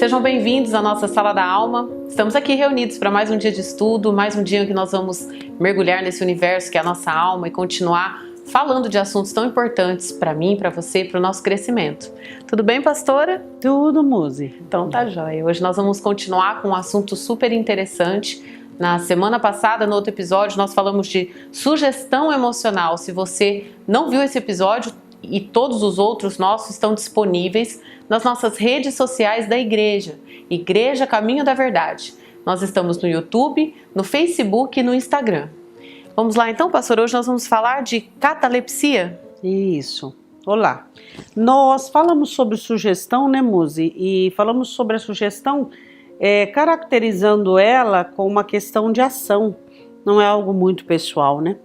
Sejam bem-vindos à nossa Sala da Alma. Estamos aqui reunidos para mais um dia de estudo, mais um dia em que nós vamos mergulhar nesse universo que é a nossa alma e continuar falando de assuntos tão importantes para mim, para você, para o nosso crescimento. Tudo bem, pastora? Tudo, Muzi. Então tá jóia. Hoje nós vamos continuar com um assunto super interessante. Na semana passada, no outro episódio, nós falamos de sugestão emocional. Se você não viu esse episódio, e todos os outros nossos estão disponíveis nas nossas redes sociais da igreja, Igreja Caminho da Verdade. Nós estamos no YouTube, no Facebook e no Instagram. Vamos lá então, pastor, hoje nós vamos falar de catalepsia. Isso. Olá. Nós falamos sobre sugestão, né, Muzi? E falamos sobre a sugestão caracterizando ela com uma questão de ação. Não é algo muito pessoal, né?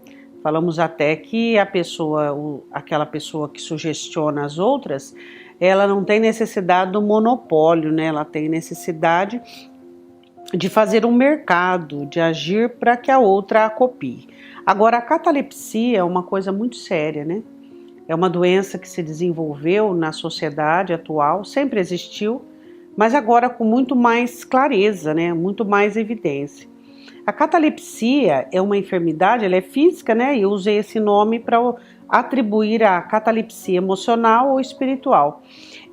Falamos até que aquela pessoa que sugestiona as outras, ela não tem necessidade do monopólio, né? Ela tem necessidade de fazer um mercado, de agir para que a outra a copie. Agora, a catalepsia é uma coisa muito séria, né? É uma doença que se desenvolveu na sociedade atual, sempre existiu, mas agora com muito mais clareza, né? Muito mais evidência. A catalepsia é uma enfermidade, ela é física, né? E eu usei esse nome para atribuir a catalepsia emocional ou espiritual.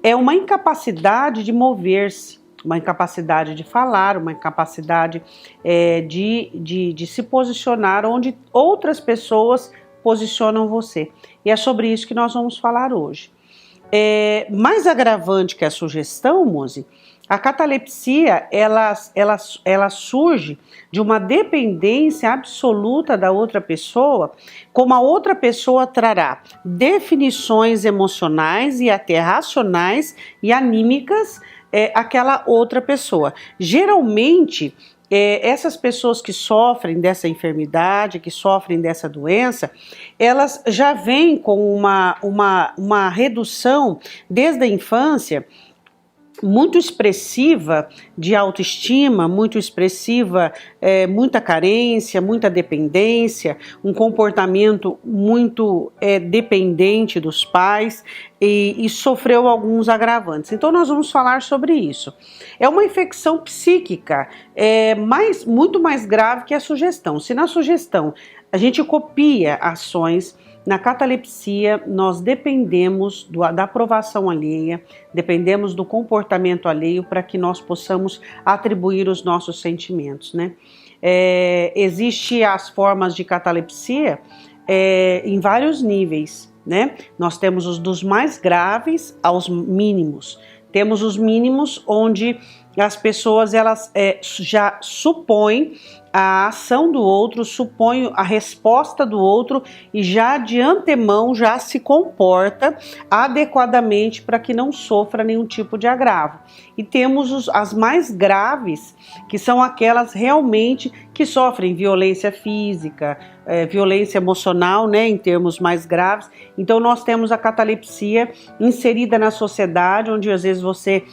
É uma incapacidade de mover-se, uma incapacidade de falar, uma incapacidade de se posicionar onde outras pessoas posicionam você. E é sobre isso que nós vamos falar hoje. Mais agravante que a sugestão, Muzi, a catalepsia, ela surge de uma dependência absoluta da outra pessoa, como a outra pessoa trará definições emocionais e até racionais e anímicas àquela outra pessoa. Geralmente, essas pessoas que sofrem dessa enfermidade, que sofrem dessa doença, elas já vêm com uma redução desde a infância muito expressiva de autoestima, muito expressiva, muita carência, muita dependência, um comportamento muito dependente dos pais e sofreu alguns agravantes. Então nós vamos falar sobre isso. É uma infecção psíquica muito mais grave que a sugestão. Se na sugestão a gente copia ações, na catalepsia, nós dependemos da aprovação alheia, dependemos do comportamento alheio para que nós possamos atribuir os nossos sentimentos, né? Existem as formas de catalepsia em vários níveis, né? Nós temos os dos mais graves aos mínimos. Temos os mínimos onde as pessoas elas já supõem a ação do outro, supõe a resposta do outro e já de antemão já se comporta adequadamente para que não sofra nenhum tipo de agravo. E temos as mais graves, que são aquelas realmente que sofrem violência física, violência emocional, né, em termos mais graves. Então nós temos a catalepsia inserida na sociedade, onde às vezes você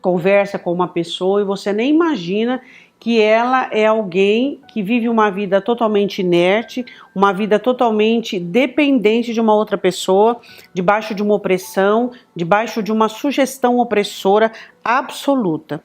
conversa com uma pessoa e você nem imagina que ela é alguém que vive uma vida totalmente inerte, uma vida totalmente dependente de uma outra pessoa, debaixo de uma opressão, debaixo de uma sugestão opressora absoluta.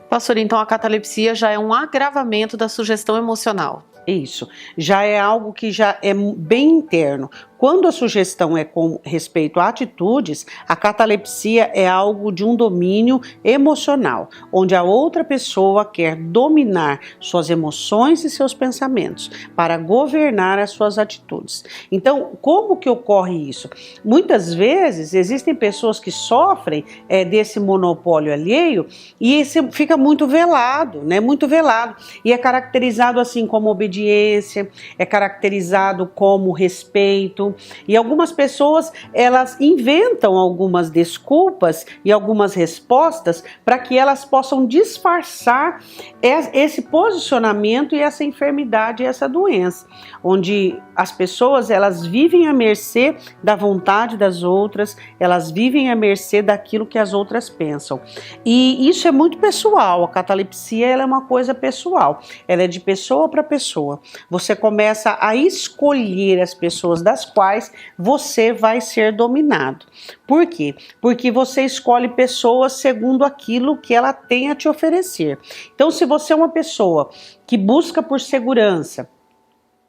Pastor, então a catalepsia já é um agravamento da sugestão emocional. Isso, já é algo que já é bem interno. Quando a sugestão é com respeito a atitudes, a catalepsia é algo de um domínio emocional, onde a outra pessoa quer dominar suas emoções e seus pensamentos para governar as suas atitudes. Então, como que ocorre isso? Muitas vezes existem pessoas que sofrem desse monopólio alheio e esse fica muito velado, né? Muito velado. E é caracterizado assim como obediência, é caracterizado como respeito. E algumas pessoas, elas inventam algumas desculpas e algumas respostas para que elas possam disfarçar esse posicionamento e essa enfermidade e essa doença, onde as pessoas, elas vivem à mercê da vontade das outras, elas vivem à mercê daquilo que as outras pensam. E isso é muito pessoal, a catalepsia ela é uma coisa pessoal, ela é de pessoa para pessoa. Você começa a escolher as pessoas das quais você vai ser dominado. Por quê? Porque você escolhe pessoas segundo aquilo que ela tem a te oferecer. Então, se você é uma pessoa que busca por segurança,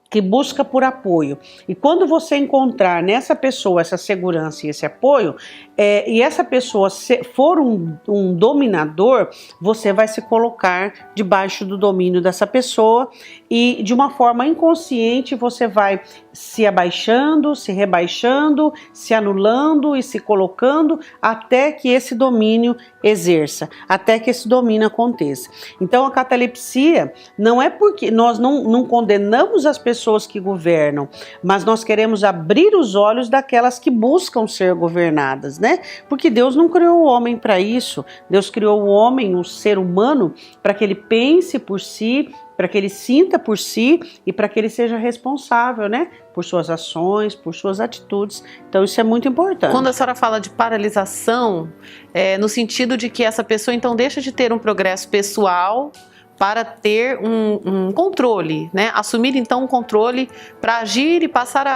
que busca por apoio, e quando você encontrar nessa pessoa essa segurança e esse apoio, e essa pessoa for um dominador, você vai se colocar debaixo do domínio dessa pessoa e de uma forma inconsciente você vai se abaixando, se rebaixando, se anulando e se colocando até que esse domínio exerça, até que esse domínio aconteça. Então a catalepsia não é porque nós não condenamos as pessoas que governam, mas nós queremos abrir os olhos daquelas que buscam ser governadas, né? Porque Deus não criou o homem para isso. Deus criou o homem, o ser humano, para que ele pense por si, para que ele sinta por si e para que ele seja responsável, né? Por suas ações, por suas atitudes. Então isso é muito importante. Quando a senhora fala de paralisação, no sentido de que essa pessoa então deixa de ter um progresso pessoal para ter um controle, né? Assumir então um controle para agir e passar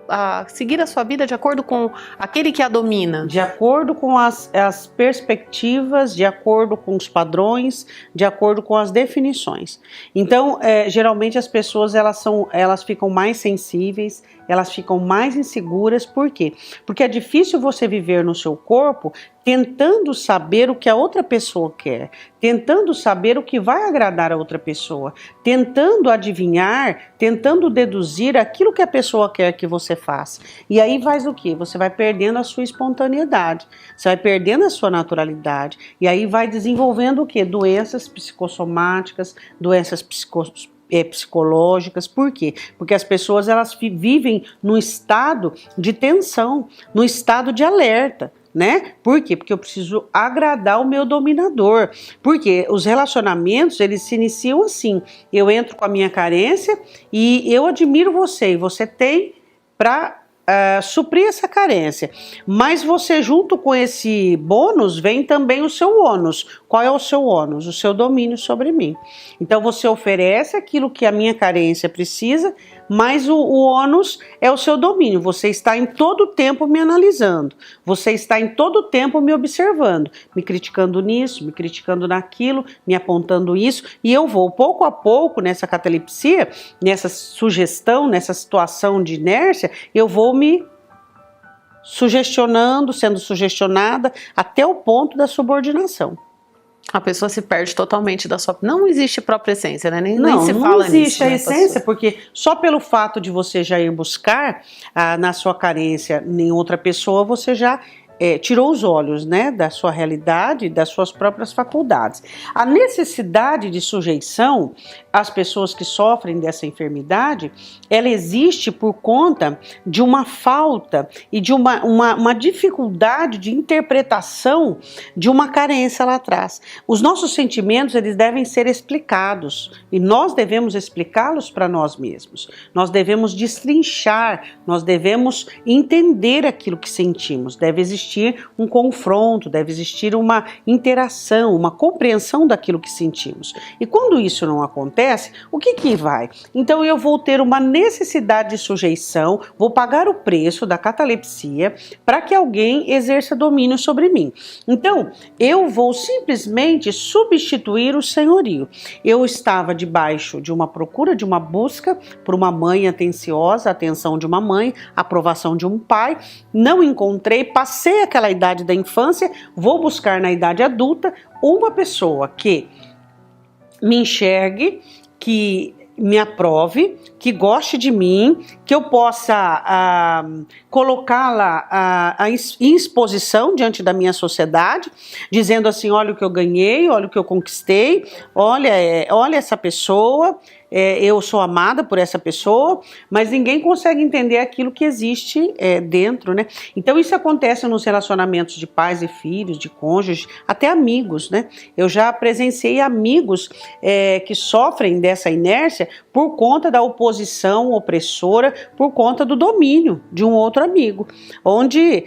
a seguir a sua vida de acordo com aquele que a domina. De acordo com as perspectivas, de acordo com os padrões, de acordo com as definições. Então, geralmente as pessoas elas ficam mais sensíveis, elas ficam mais inseguras. Por quê? Porque é difícil você viver no seu corpo tentando saber o que a outra pessoa quer, tentando saber o que vai agradar a outra pessoa, tentando adivinhar, tentando deduzir aquilo que a pessoa quer que você faça. E aí faz o quê? Você vai perdendo a sua espontaneidade, você vai perdendo a sua naturalidade, e aí vai desenvolvendo o quê? Doenças psicossomáticas, doenças psicológicas. Por quê? Porque as pessoas elas vivem num estado de tensão, num estado de alerta, né? Por quê? Porque eu preciso agradar o meu dominador. Porque os relacionamentos, eles se iniciam assim. Eu entro com a minha carência e eu admiro você, e você tem para suprir essa carência. Mas você, junto com esse bônus, vem também o seu ônus. Qual é o seu ônus? O seu domínio sobre mim. Então você oferece aquilo que a minha carência precisa, mas o ônus é o seu domínio. Você está em todo o tempo me analisando, você está em todo o tempo me observando, me criticando nisso, me criticando naquilo, me apontando isso, e eu vou pouco a pouco nessa catalepsia, nessa sugestão, nessa situação de inércia, eu vou me sugestionando, sendo sugestionada até o ponto da subordinação. A pessoa se perde totalmente da sua... Não existe própria essência, né? Nem se fala nisso. Não existe a essência, pastor? Porque só pelo fato de você já ir buscar na sua carência em outra pessoa, você já tirou os olhos, né, da sua realidade, das suas próprias faculdades. A necessidade de sujeição às pessoas que sofrem dessa enfermidade, ela existe por conta de uma falta e de uma dificuldade de interpretação de uma carência lá atrás. Os nossos sentimentos, eles devem ser explicados e nós devemos explicá-los para nós mesmos. Nós devemos destrinchar, nós devemos entender aquilo que sentimos. Deve existir um confronto, deve existir uma interação, uma compreensão daquilo que sentimos. E quando isso não acontece, o que vai? Então eu vou ter uma necessidade de sujeição, vou pagar o preço da catalepsia para que alguém exerça domínio sobre mim. Então eu vou simplesmente substituir o senhorio. Eu estava debaixo de uma procura, de uma busca por uma mãe atenciosa, a atenção de uma mãe, a aprovação de um pai, não encontrei, passei aquela idade da infância, vou buscar na idade adulta uma pessoa que me enxergue, que me aprove, que goste de mim, que eu possa colocá-la em exposição diante da minha sociedade, dizendo assim, olha o que eu ganhei, olha o que eu conquistei, olha essa pessoa, eu sou amada por essa pessoa, mas ninguém consegue entender aquilo que existe dentro, né? Então isso acontece nos relacionamentos de pais e filhos, de cônjuges, até amigos, né? Eu já presenciei amigos que sofrem dessa inércia inércia por conta da oposição opressora, por conta do domínio de um outro amigo, onde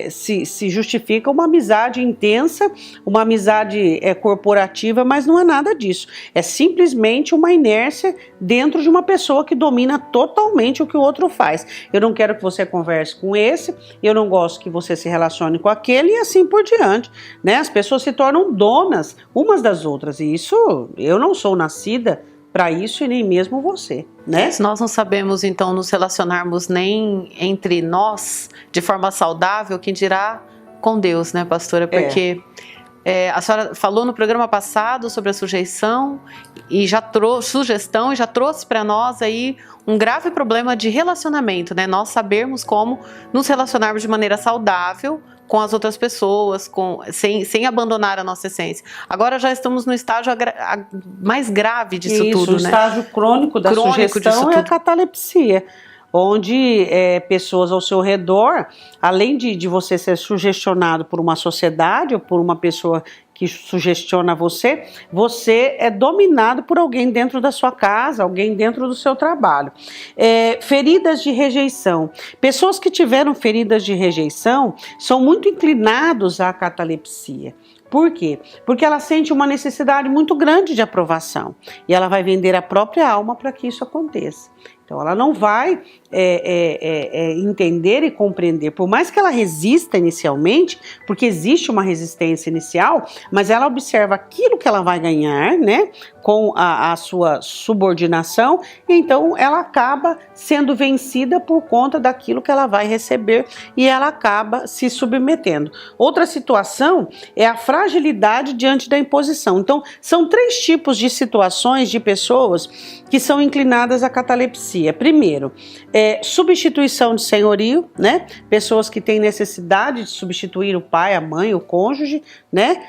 se justifica uma amizade intensa, uma amizade corporativa, mas não é nada disso. É simplesmente uma inércia dentro de uma pessoa que domina totalmente o que o outro faz. Eu não quero que você converse com esse, eu não gosto que você se relacione com aquele e assim por diante, né? As pessoas se tornam donas umas das outras e isso, eu não sou nascida para isso e nem mesmo você, né? Se nós não sabemos então nos relacionarmos nem entre nós de forma saudável, quem dirá com Deus, né, pastora? Porque a senhora falou no programa passado sobre a sujeição e já trouxe para nós aí um grave problema de relacionamento, né? Nós sabermos como nos relacionarmos de maneira saudável com as outras pessoas, sem abandonar a nossa essência. Agora já estamos no estágio mais grave disso tudo, né? O estágio crônico da sujestão é a catalepsia, onde pessoas ao seu redor, além de você ser sugestionado por uma sociedade ou por uma pessoa que sugestiona você, você é dominado por alguém dentro da sua casa, alguém dentro do seu trabalho. Feridas de rejeição. Pessoas que tiveram feridas de rejeição são muito inclinados à catalepsia. Por quê? Porque ela sente uma necessidade muito grande de aprovação e ela vai vender a própria alma para que isso aconteça. Então ela não vai entender e compreender, por mais que ela resista inicialmente, porque existe uma resistência inicial, mas ela observa aquilo que ela vai ganhar, né, com a sua subordinação, e então ela acaba sendo vencida por conta daquilo que ela vai receber e ela acaba se submetendo. Outra situação é a fragilidade diante da imposição. Então são 3 tipos de situações de pessoas que são inclinadas à catalepsia. Primeiro, substituição de senhorio, né? Pessoas que têm necessidade de substituir o pai, a mãe, o cônjuge, né?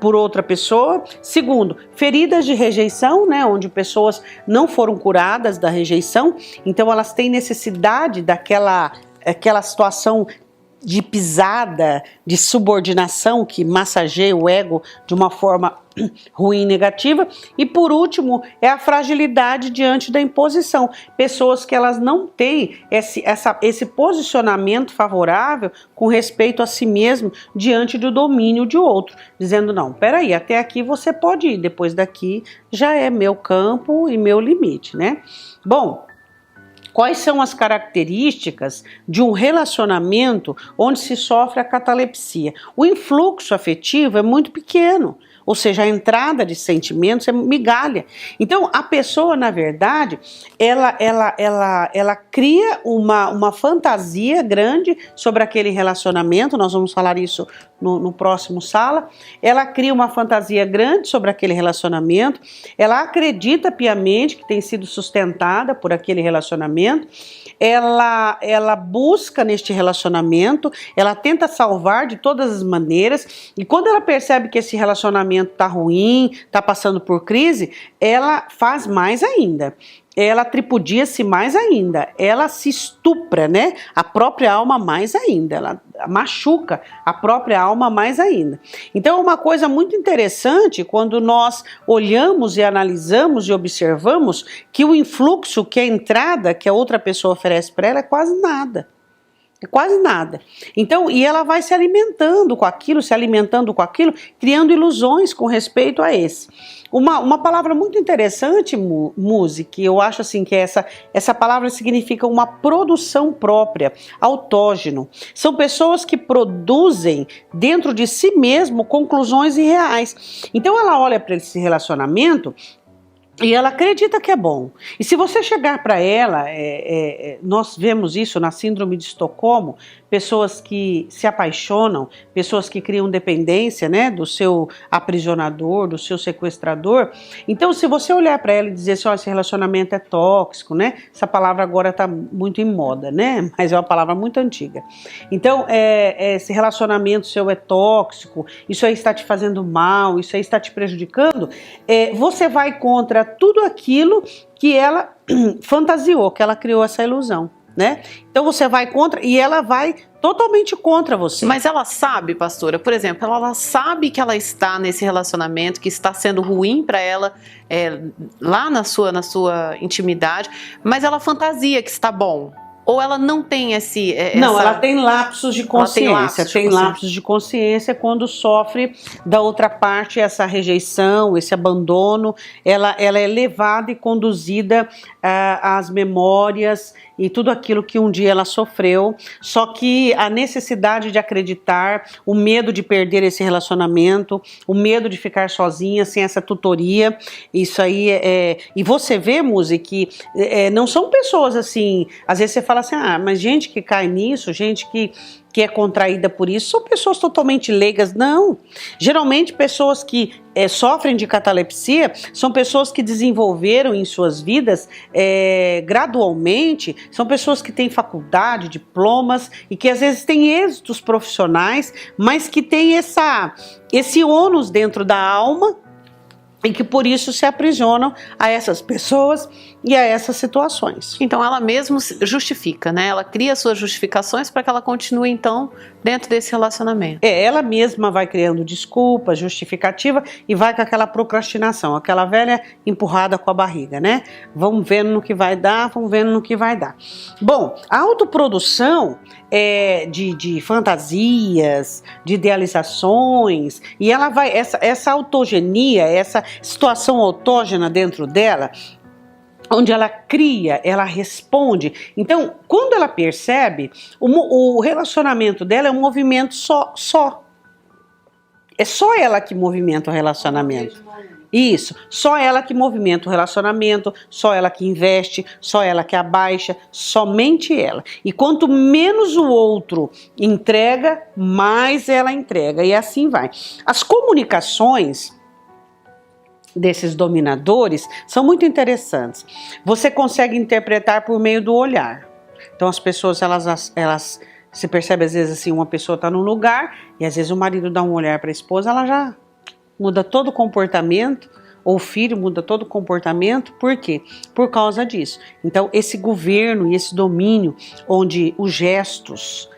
Por outra pessoa. Segundo, feridas de rejeição, né? Onde pessoas não foram curadas da rejeição, então elas têm necessidade daquela situação de pisada, de subordinação que massageia o ego de uma forma ruim e negativa. E por último, é a fragilidade diante da imposição. Pessoas que elas não têm esse posicionamento favorável com respeito a si mesmo diante do domínio de outro, dizendo, não, peraí, até aqui você pode ir, depois daqui já é meu campo e meu limite, né? Bom, quais são as características de um relacionamento onde se sofre a catalepsia? O influxo afetivo é muito pequeno, ou seja, a entrada de sentimentos é migalha. Então, a pessoa, na verdade, ela cria uma fantasia grande sobre aquele relacionamento, nós vamos falar isso no próximo sala. Ela cria uma fantasia grande sobre aquele relacionamento, ela acredita piamente que tem sido sustentada por aquele relacionamento, ela busca neste relacionamento, ela tenta salvar de todas as maneiras, e quando ela percebe que esse relacionamento está ruim, está passando por crise, ela faz mais ainda. Ela tripudia-se mais ainda, ela se estupra, né? A própria alma mais ainda, ela machuca a própria alma mais ainda. Então é uma coisa muito interessante quando nós olhamos e analisamos e observamos que o influxo, que a entrada que a outra pessoa oferece para ela é quase nada. É quase nada. Então, e ela vai se alimentando com aquilo, criando ilusões com respeito a esse. Uma palavra muito interessante, Muzi, que eu acho assim que essa palavra significa uma produção própria, autógeno. São pessoas que produzem dentro de si mesmo conclusões irreais. Então ela olha para esse relacionamento e ela acredita que é bom. E se você chegar para ela, nós vemos isso na síndrome de Estocolmo, pessoas que se apaixonam, pessoas que criam dependência, né, do seu aprisionador, do seu sequestrador. Então, se você olhar para ela e dizer assim, esse relacionamento é tóxico, né, essa palavra agora está muito em moda, né, mas é uma palavra muito antiga. Então, esse relacionamento seu é tóxico, isso aí está te fazendo mal, isso aí está te prejudicando, você vai contra tudo aquilo que ela fantasiou, que ela criou essa ilusão. né? Então você vai contra e ela vai totalmente contra você. Mas ela sabe, pastora, por exemplo, ela sabe que ela está nesse relacionamento, que está sendo ruim para ela lá na sua intimidade, mas ela fantasia que está bom. Ou ela não tem Não, ela tem lapsos de consciência. Tem lapsos de consciência quando sofre da outra parte essa rejeição, esse abandono. Ela é levada e conduzida às memórias e tudo aquilo que um dia ela sofreu. Só que a necessidade de acreditar, o medo de perder esse relacionamento, o medo de ficar sozinha, sem essa tutoria, isso aí E você vê, Muzi, que não são pessoas assim. Às vezes você fala assim, mas gente que cai nisso, gente que é contraída por isso, são pessoas totalmente leigas. Não. Geralmente pessoas que sofrem de catalepsia são pessoas que desenvolveram em suas vidas gradualmente, são pessoas que têm faculdade, diplomas e que às vezes têm êxitos profissionais, mas que têm esse ônus dentro da alma e que por isso se aprisionam a essas pessoas e a essas situações. Então ela mesmo justifica, né? Ela cria suas justificações para que ela continue então dentro desse relacionamento. Ela mesma vai criando desculpa, justificativa e vai com aquela procrastinação, aquela velha empurrada com a barriga, né? Vamos vendo no que vai dar, vamos vendo no que vai dar. Bom, a autoprodução de fantasias, de idealizações, e ela vai, essa autogenia, essa situação autógena dentro dela, onde ela cria, ela responde. Então, quando ela percebe, o relacionamento dela é um movimento só. É só ela que movimenta o relacionamento. Isso, só ela que movimenta o relacionamento, só ela que investe, só ela que abaixa, somente ela. E quanto menos o outro entrega, mais ela entrega. E assim vai. As comunicações desses dominadores são muito interessantes. Você consegue interpretar por meio do olhar. Então as pessoas, elas se percebe às vezes assim, uma pessoa está num lugar e às vezes o marido dá um olhar para a esposa, ela já muda todo o comportamento, ou o filho muda todo o comportamento. Por quê? Por causa disso. Então esse governo e esse domínio onde os gestos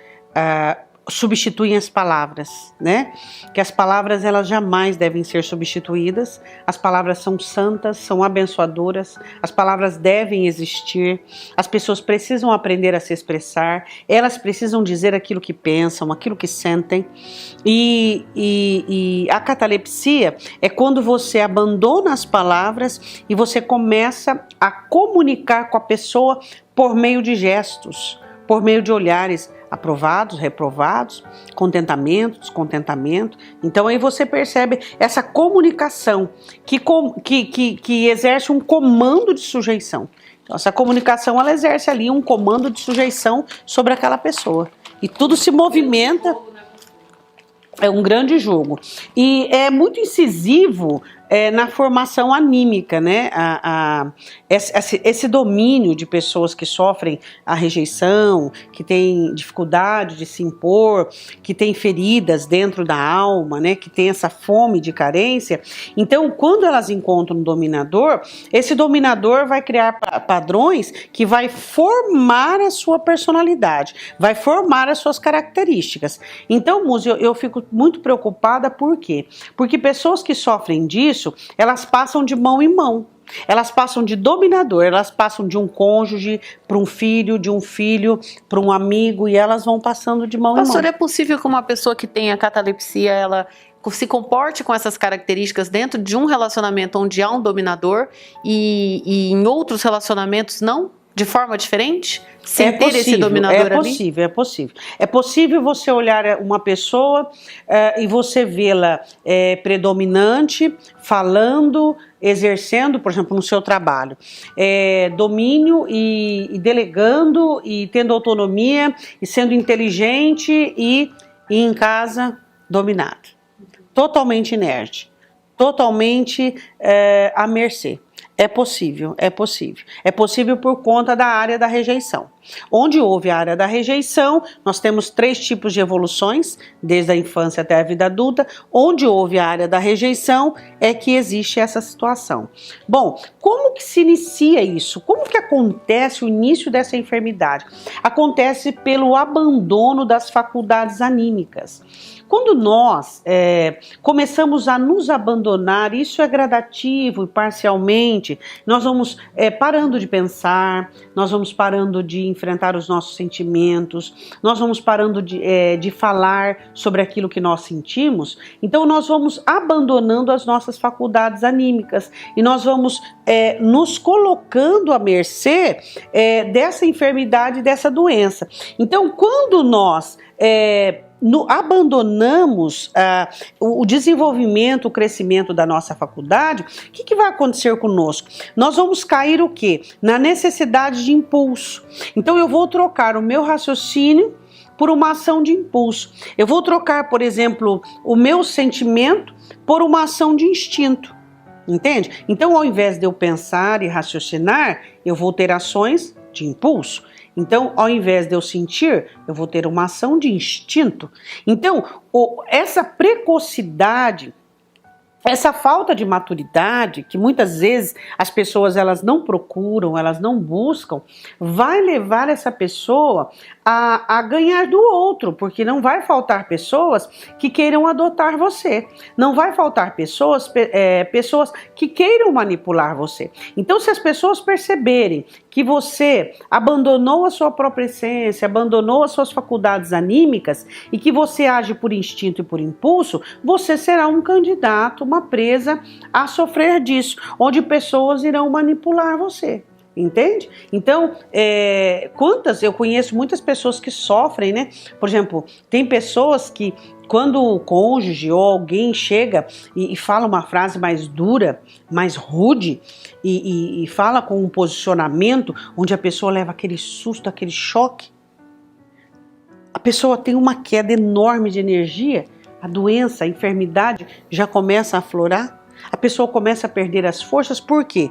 substituem as palavras, né? Que as palavras elas jamais devem ser substituídas. As palavras são santas, são abençoadoras. As palavras devem existir. As pessoas precisam aprender a se expressar. Elas precisam dizer aquilo que pensam, aquilo que sentem. E a catalepsia é quando você abandona as palavras e você começa a comunicar com a pessoa por meio de gestos, por meio de olhares, aprovados, reprovados, contentamento, descontentamento. Então aí você percebe essa comunicação que exerce um comando de sujeição. Então essa comunicação ela exerce ali um comando de sujeição sobre aquela pessoa. E tudo se movimenta. É um grande jogo. E é muito incisivo na formação anímica, né? Esse domínio de pessoas que sofrem a rejeição, que têm dificuldade de se impor, que têm feridas dentro da alma, né? Que tem essa fome de carência. Então, quando elas encontram um dominador, esse dominador vai criar padrões que vai formar a sua personalidade, vai formar as suas características. Então, Muzi, eu fico muito preocupada, por quê? Porque pessoas que sofrem disso, elas passam de mão em mão. Elas passam de dominador, elas passam de um cônjuge para um filho, de um filho para um amigo, e elas vão passando de mão em mão. Pastor, é possível que uma pessoa que tenha catalepsia, ela se comporte com essas características dentro de um relacionamento onde há um dominador e em outros relacionamentos não? De forma diferente? Sem ter esse dominador ali? É possível. É possível você olhar uma pessoa e você vê-la predominante, falando, exercendo, por exemplo, no seu trabalho, domínio e delegando e tendo autonomia e sendo inteligente e em casa dominado. Totalmente inerte, totalmente à mercê. É possível, é possível. É possível por conta da área da rejeição. Onde houve a área da rejeição, nós temos 3 tipos de evoluções, desde a infância até a vida adulta. Onde houve a área da rejeição é que existe essa situação. Bom, como que se inicia isso? Como que acontece o início dessa enfermidade? Acontece pelo abandono das faculdades anímicas. Quando nós começamos a nos abandonar, isso é gradativo e parcialmente, nós vamos parando de pensar, nós vamos parando de enfrentar os nossos sentimentos, nós vamos parando de falar sobre aquilo que nós sentimos, então nós vamos abandonando as nossas faculdades anímicas e nós vamos nos colocando à mercê dessa enfermidade, dessa doença. Então, quando nós abandonamos o desenvolvimento, o crescimento da nossa faculdade, o que vai acontecer conosco? Nós vamos cair o quê? Na necessidade de impulso. Então eu vou trocar o meu raciocínio por uma ação de impulso. Eu vou trocar, por exemplo, o meu sentimento por uma ação de instinto. Entende? Então, ao invés de eu pensar e raciocinar, eu vou ter ações de impulso. Então, ao invés de eu sentir, eu vou ter uma ação de instinto. Então, essa precocidade, essa falta de maturidade, que muitas vezes as pessoas elas não procuram, elas não buscam, vai levar essa pessoa a ganhar do outro, porque não vai faltar pessoas que queiram adotar você, não vai faltar pessoas que queiram manipular você. Então, se as pessoas perceberem que você abandonou a sua própria essência, abandonou as suas faculdades anímicas e que você age por instinto e por impulso, você será um candidato, uma presa a sofrer disso, onde pessoas irão manipular você. Entende? Então, eu conheço muitas pessoas que sofrem, né? Por exemplo, tem pessoas que quando o cônjuge ou alguém chega e fala uma frase mais dura, mais rude e fala com um posicionamento onde a pessoa leva aquele susto, aquele choque, a pessoa tem uma queda enorme de energia, a doença, a enfermidade já começa a aflorar. A pessoa começa a perder as forças, por quê?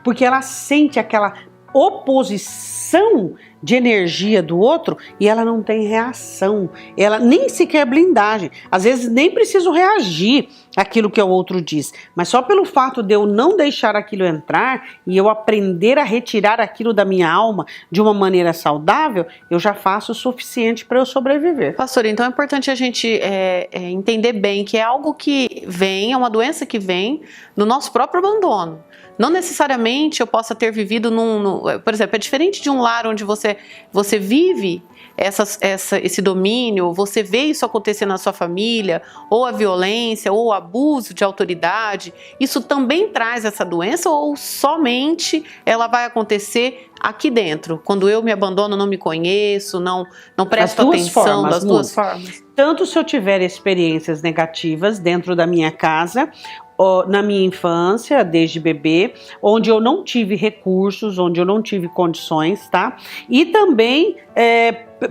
Porque ela sente aquela oposição de energia do outro e ela não tem reação, ela nem sequer blindagem, às vezes nem preciso reagir àquilo que o outro diz, mas só pelo fato de eu não deixar aquilo entrar e eu aprender a retirar aquilo da minha alma de uma maneira saudável, eu já faço o suficiente para eu sobreviver. Pastor, então é importante a gente entender bem que é algo que vem, é uma doença que vem do nosso próprio abandono. Não necessariamente eu possa ter vivido por exemplo, é diferente de um lar onde você vive esse domínio, você vê isso acontecer na sua família, ou a violência, ou o abuso de autoridade. Isso também traz essa doença ou somente ela vai acontecer aqui dentro? Quando eu me abandono, não me conheço, não presto atenção, das duas formas? Tanto se eu tiver experiências negativas dentro da minha casa, na minha infância, desde bebê, onde eu não tive recursos, onde eu não tive condições, tá? E também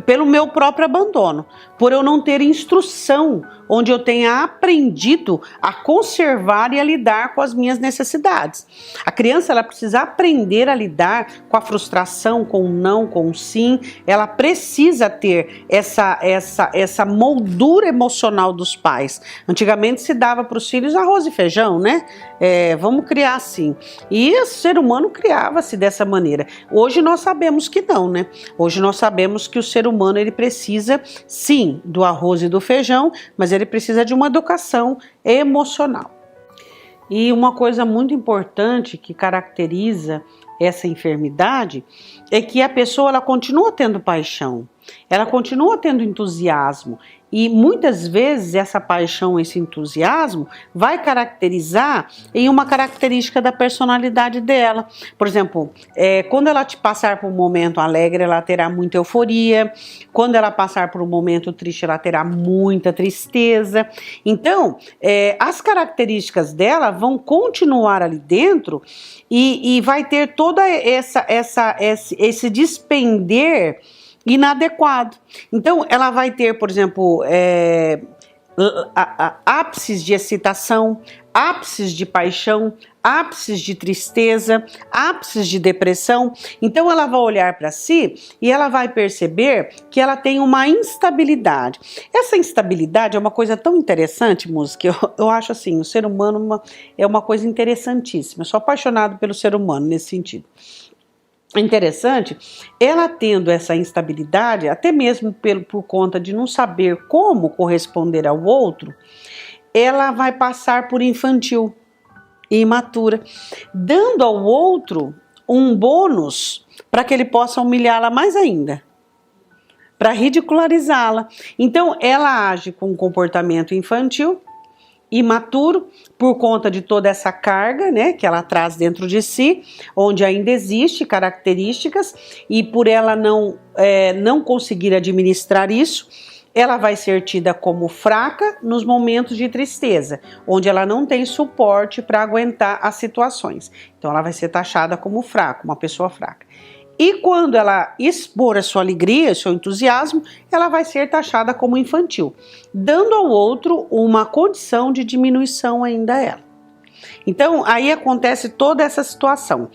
pelo meu próprio abandono, por eu não ter instrução, onde eu tenha aprendido a conservar e a lidar com as minhas necessidades. A criança, ela precisa aprender a lidar com a frustração, com o não, com o sim. Ela precisa ter essa moldura emocional dos pais. Antigamente se dava para os filhos arroz e feijão, né? Vamos criar assim. E o ser humano criava-se dessa maneira. Hoje nós sabemos que não, né? Hoje nós sabemos que o ser humano, ele precisa sim do arroz e do feijão, mas ele precisa de uma educação emocional. E uma coisa muito importante que caracteriza essa enfermidade é que a pessoa, ela continua tendo paixão, ela continua tendo entusiasmo, e muitas vezes essa paixão, esse entusiasmo vai caracterizar em uma característica da personalidade dela. Por exemplo, quando ela te passar por um momento alegre, ela terá muita euforia. Quando ela passar por um momento triste, ela terá muita tristeza. Então, as características dela vão continuar ali dentro e vai ter toda esse despender inadequado. Então, ela vai ter, por exemplo, ápices de excitação, ápices de paixão, ápices de tristeza, ápices de depressão. Então ela vai olhar para si e ela vai perceber que ela tem uma instabilidade. Essa instabilidade é uma coisa tão interessante, música. Eu acho assim, o ser humano é uma coisa interessantíssima. Eu sou apaixonado pelo ser humano nesse sentido. Interessante, ela tendo essa instabilidade, até mesmo por conta de não saber como corresponder ao outro, ela vai passar por infantil e imatura, dando ao outro um bônus para que ele possa humilhá-la mais ainda, para ridicularizá-la. Então, ela age com um comportamento infantil, imaturo, por conta de toda essa carga, né, que ela traz dentro de si, onde ainda existe características, e por ela não conseguir administrar isso, ela vai ser tida como fraca nos momentos de tristeza, onde ela não tem suporte para aguentar as situações. Então ela vai ser taxada como fraca, uma pessoa fraca. E quando ela expor a sua alegria, seu entusiasmo, ela vai ser taxada como infantil, dando ao outro uma condição de diminuição ainda a ela. Então, aí acontece toda essa situação.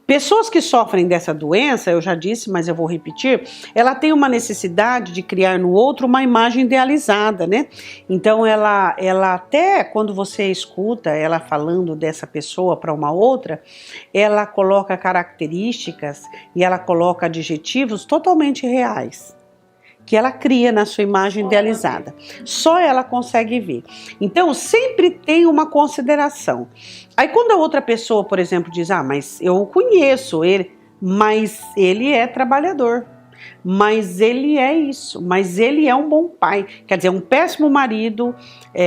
Pessoas que sofrem dessa doença, eu já disse, mas eu vou repetir, ela tem uma necessidade de criar no outro uma imagem idealizada, né? Então ela até quando você escuta ela falando dessa pessoa para uma outra, ela coloca características e ela coloca adjetivos totalmente reais, que ela cria na sua imagem idealizada. Só ela consegue ver. Então, sempre tem uma consideração. Aí, quando a outra pessoa, por exemplo, diz, mas eu conheço ele, mas ele é trabalhador, mas ele é isso, mas ele é um bom pai. Quer dizer, um péssimo marido,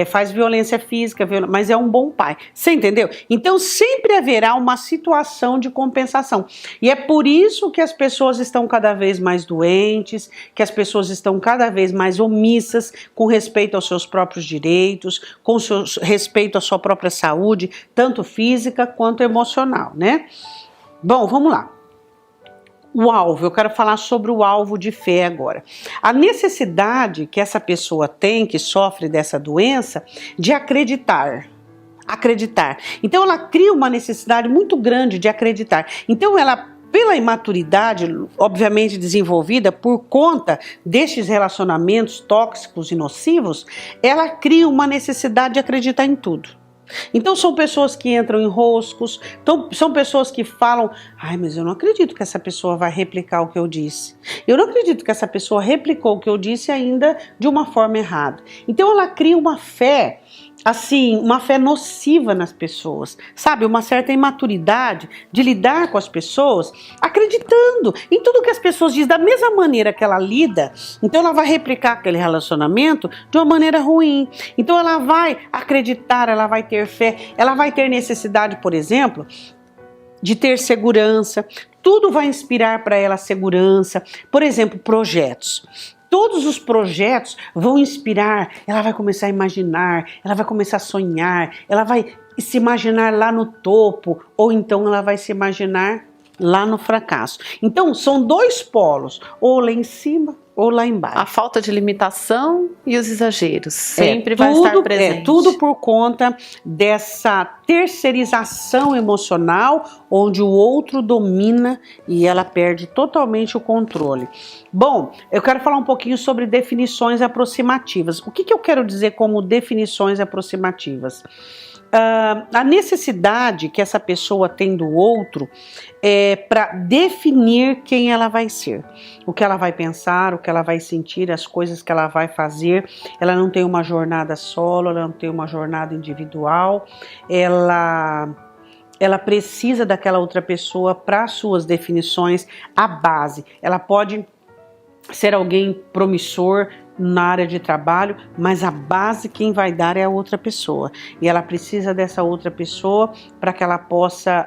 faz violência física, mas é um bom pai. Você entendeu? Então sempre haverá uma situação de compensação. E é por isso que as pessoas estão cada vez mais doentes, que as pessoas estão cada vez mais omissas com respeito aos seus próprios direitos, com respeito à sua própria saúde, tanto física quanto emocional, né? Bom, vamos lá. O alvo, eu quero falar sobre o alvo de fé agora. A necessidade que essa pessoa tem, que sofre dessa doença, de acreditar. Então ela cria uma necessidade muito grande de acreditar. Então ela, pela imaturidade, obviamente desenvolvida por conta destes relacionamentos tóxicos e nocivos, ela cria uma necessidade de acreditar em tudo. Então são pessoas que entram em roscos, são pessoas que falam, mas eu não acredito que essa pessoa vai replicar o que eu disse. Eu não acredito que essa pessoa replicou o que eu disse ainda de uma forma errada. Então ela cria uma fé, assim, uma fé nociva nas pessoas, sabe? Uma certa imaturidade de lidar com as pessoas, acreditando em tudo que as pessoas dizem, da mesma maneira que ela lida. Então ela vai replicar aquele relacionamento de uma maneira ruim. Então ela vai acreditar, ela vai ter fé, ela vai ter necessidade, por exemplo, de ter segurança. Tudo vai inspirar para ela segurança. Por exemplo, projetos. Todos os projetos vão inspirar, ela vai começar a imaginar, ela vai começar a sonhar, ela vai se imaginar lá no topo, ou então ela vai se imaginar lá no fracasso. Então são dois polos, ou lá em cima ou lá embaixo. A falta de limitação e os exageros sempre vai estar presente. Tudo por conta dessa terceirização emocional, onde o outro domina e ela perde totalmente o controle. Bom, eu quero falar um pouquinho sobre definições aproximativas. O que eu quero dizer como definições aproximativas? A necessidade que essa pessoa tem do outro para definir quem ela vai ser, o que ela vai pensar, o que ela vai sentir, as coisas que ela vai fazer. Ela não tem uma jornada solo, ela não tem uma jornada individual, ela precisa daquela outra pessoa para suas definições, a base. Ela pode ser alguém promissor na área de trabalho, mas a base quem vai dar é a outra pessoa, e ela precisa dessa outra pessoa para que ela possa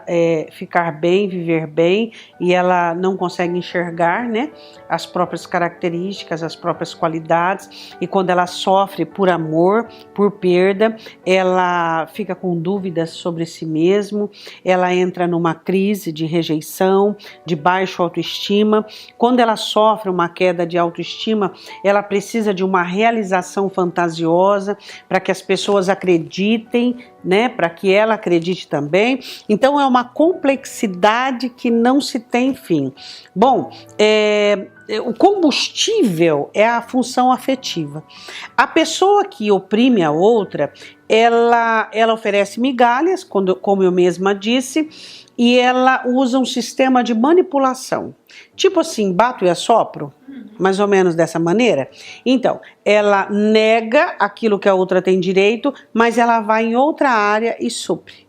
ficar bem, viver bem, e ela não consegue enxergar, né, as próprias características, as próprias qualidades, e quando ela sofre por amor, por perda, ela fica com dúvidas sobre si mesmo, ela entra numa crise de rejeição, de baixa autoestima. Quando ela sofre uma queda de autoestima, ela precisa precisa de uma realização fantasiosa para que as pessoas acreditem, né? Para que ela acredite também. Então é uma complexidade que não se tem fim. Bom, o combustível é a função afetiva. A pessoa que oprime a outra, ela oferece migalhas, como eu mesma disse, e ela usa um sistema de manipulação. Tipo assim, bato e assopro, mais ou menos dessa maneira. Então, ela nega aquilo que a outra tem direito, mas ela vai em outra área e supre.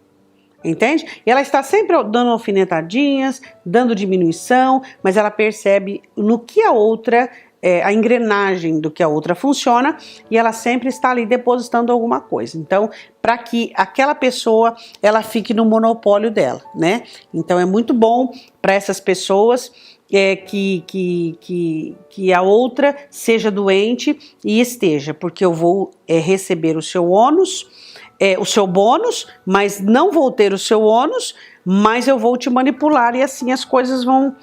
Entende? E ela está sempre dando alfinetadinhas, dando diminuição, mas ela percebe no que a outra, a engrenagem do que a outra funciona, e ela sempre está ali depositando alguma coisa. Então, para que aquela pessoa, ela fique no monopólio dela, né? Então, é muito bom para essas pessoas que a outra seja doente e esteja, porque eu vou receber o seu ônus, o seu bônus, mas não vou ter o seu ônus, mas eu vou te manipular e assim as coisas vão...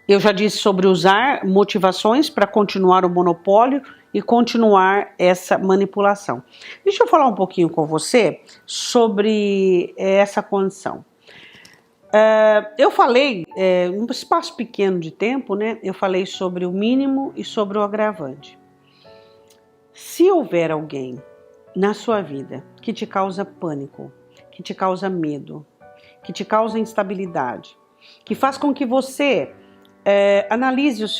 Eu já disse sobre usar motivações para continuar o monopólio e continuar essa manipulação. Deixa eu falar um pouquinho com você sobre essa condição. Eu falei, num espaço pequeno de tempo, né? Eu falei sobre o mínimo e sobre o agravante. Se houver alguém na sua vida que te causa pânico, que te causa medo, que te causa instabilidade, que faz com que você analise os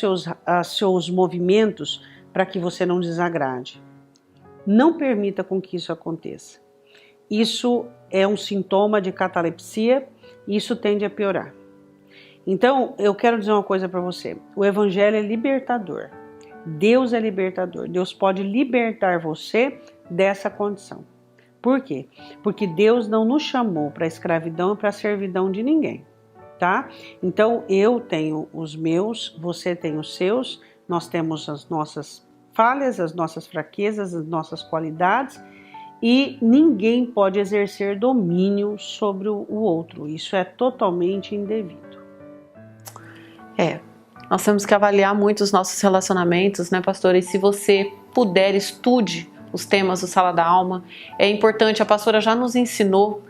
seus movimentos para que você não desagrade, não permita com que isso aconteça. Isso é um sintoma de catalepsia e isso tende a piorar. Então, eu quero dizer uma coisa para você. O evangelho é libertador. Deus é libertador. Deus pode libertar você dessa condição. Por quê? Porque Deus não nos chamou para a escravidão e para a servidão de ninguém, tá? Então, eu tenho os meus, você tem os seus, nós temos as nossas falhas, as nossas fraquezas, as nossas qualidades, e ninguém pode exercer domínio sobre o outro. Isso é totalmente indevido. Nós temos que avaliar muito os nossos relacionamentos, né, pastora? E se você puder, estude os temas do Sala da Alma. É importante, a pastora já nos ensinou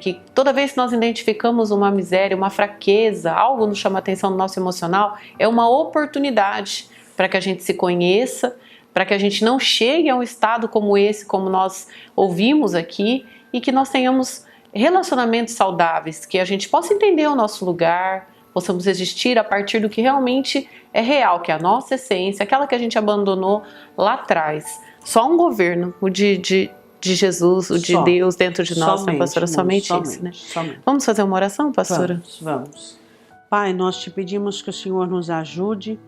que toda vez que nós identificamos uma miséria, uma fraqueza, algo nos chama a atenção no nosso emocional, é uma oportunidade para que a gente se conheça, para que a gente não chegue a um estado como esse, como nós ouvimos aqui, e que nós tenhamos relacionamentos saudáveis, que a gente possa entender o nosso lugar, possamos existir a partir do que realmente é real, que é a nossa essência, aquela que a gente abandonou lá atrás. Só um governo, o de Jesus, o de Deus dentro de nós, né, pastora? Somente isso, né? Somente. Vamos fazer uma oração, pastora? Vamos. Pai, nós te pedimos que o Senhor nos ajude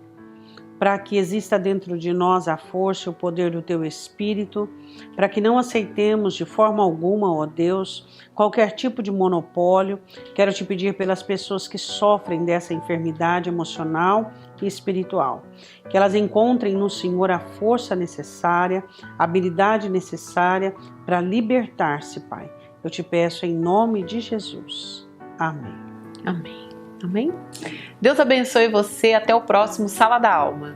para que exista dentro de nós a força e o poder do Teu Espírito, para que não aceitemos de forma alguma, ó Deus, qualquer tipo de monopólio. Quero te pedir pelas pessoas que sofrem dessa enfermidade emocional e espiritual, que elas encontrem no Senhor a força necessária, a habilidade necessária para libertar-se, Pai. Eu te peço em nome de Jesus. Amém. Amém. Amém? Deus abençoe você. Até o próximo Sala da Alma.